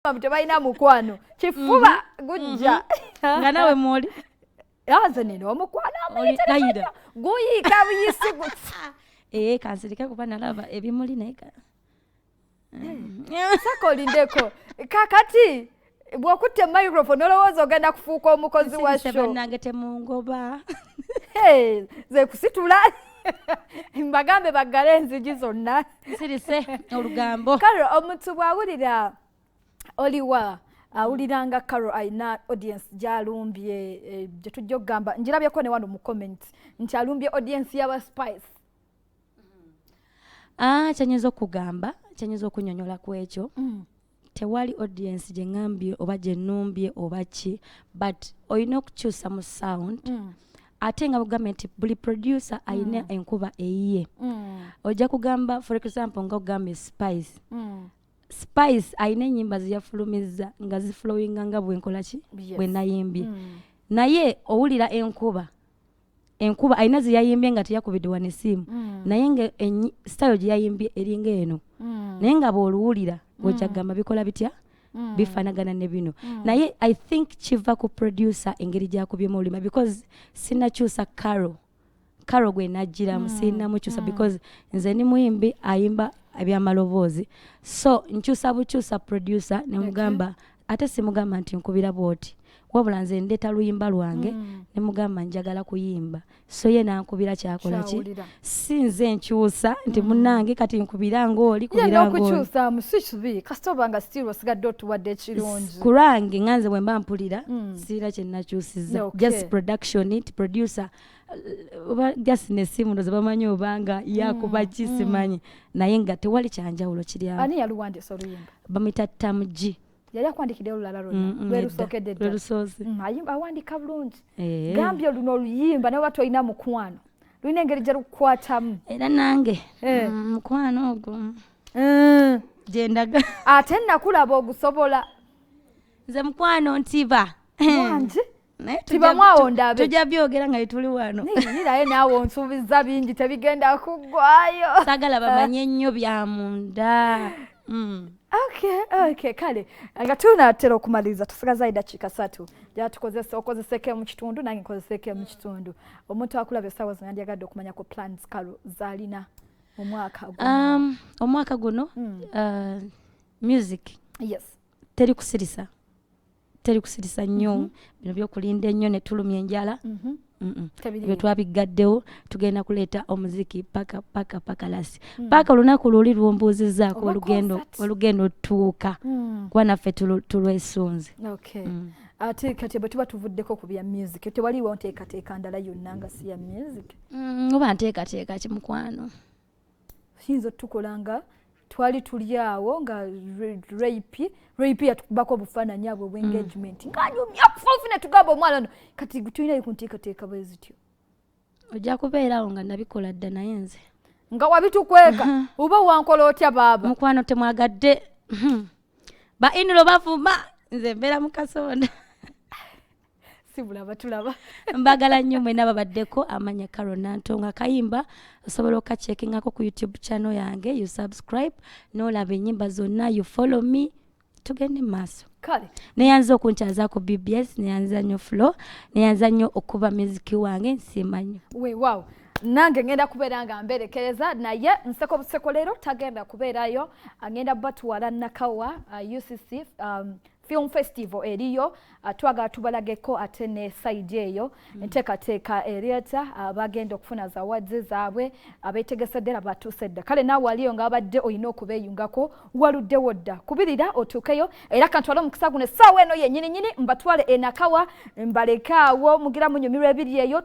Tebalina mukwano kifuba gujja nga nawe mwoli yaze nino omukwano amuyita guyika buyisi gutsa kansirika kuba nalaba ebimuli naika sakolindeko kakati bwokutte microphone olowooza ogenda kufuuka omukozi wa show nange temungoba ze kusitula mbagambe baggale enzigi zonna sirise olugambo kale omuntu bw'awulira oliwa awuliranga Carol ayina audience gyalumbye gye tujja okugamba njirabyeko ne wano mu comment nti alumbye audience y'aba Spice. Kyenyiza okugamba kyenyiza okunyonyola ku ekyo tewali audience gye ngambye oba gye nnumbye oba ki but olina okukyusa mu sound ate nga bugamba nti buli producer ayina enkuba eyiye ojja kugamba for example nga ogambye Spice ayina ennyimba ziyafulumizza nga ziflowinga nga bwenkola ki bwe nayimbye naye owulira enkuba ayina ziyayimbye nga teyakubidde wana essimu naye nga style gye yayimbye eringa eno naye nga bw'oluwulira ojja kugamba bikola bitya bifaanagana ne bino naye I think kiva ku producer engeri gyakubyemu olulima because sinakyusa Carol gwe najjiramu sinnamukyusa because nze ni muyimbi ayimba ebyamaloboozi so nkyusa bukyusa producer nemugamba ate simugamba nti nkubira bwoti wabula nze ndeeta luyimba lwange nemugamba njagala kuyimba so ye nankubira kyakola ki sinze nkyusa nti munnange kati nkubira ng'oli kubira ng'oli okukyusa musikibi kasita obanga still osigadde otuwadde ekirungi kulange nganze bwe mba mpulira siira kye nakyusizza just production it producer oba just nesimu ndoze bamanyi obanga yakuba ki simanyi naye nga tewali kyanjawulo kiri awo ani yaluwandiisa oluyimba bamuyita Tamuji yali akwandikira olulala lwonna lwelusookedde dda awandika bulungi gambye luno oluyimba naye wati olina mukwano lulina engeri gye lukukwatamu era nange mukwano ogwo gyendaga ate nakulaba ogusobola nze mukwano ntiba wangi tibamwawo ndabe tujja byogera nga tuli wano naye naawe onsuubiza bingi tebigenda kuggwayo saagala bamanye nnyo bya munda Okay, kale nga tunatera okumaliriza tusigaza eddakiika 3 gyatukozesa okozeseko mu kitundu nange nkozeseko mu kitundu omuntu akulaba essaawa zino yandyagadde okumanya ku plans Carol zalina omwaka guno music teri kusirisa nnyo bino byokulinda ennyo ne tulumya enjala ebyo twabigaddewo tugenda kuleeta omuziki paka lasi paka olunaku luli lumbuuzizzaako olugendo tutuuka kuba naffe tulwesunze ate kati bwe tuba tuvuddeko ku bya music tewaliwo nteekateeka ndala yonna nga si ya music oba nteekateeka kimukwano kiyinza otukolanga twali tuli awo nga rape yatukubako obufaananyi abwe obw'engagement nganyumya kufa ne tugamba omwana no kati tulinayo ku nteekateeka bwe zityo ojja kubeerawo nga nabikola dda naye nze nga wabitukweka oba wankola otya baaba mukwano temwagadde ba inulo bavuma nze mbeera mu kasonda sibulaba tulaba mbagala nnyo mwena babaddeko amanya Carol Nantonga kayimba osobola okachekingako ku YouTube channel yange you subscribe n'olaba ennyimba zonna you follow me tugende maaso kale neyanza okunkyazaako BBS neyanza nnyo flow neyanza nnyo okuba muziki wange nsiima nnyo weewaawo nange ngenda kubeera nga mberekereza naye nseko buseko leero tagenda kubeerayo agenda batuwala nakawa UCC Film Festival eriyo twagala tubalageko ate ne side eyo enteekateeka erieta abagenda okufuna zawadzi zaabwe abeetegesedde era batuuse dda kale naawe waliyo nga abadde olina okubeeyungako waluddewo dda kubirira otuukeyo era kantwale omukisa guno essaawa eno yennyini mbatwale enakawa mbaleke awo mugira munyumirwa ebiri eyo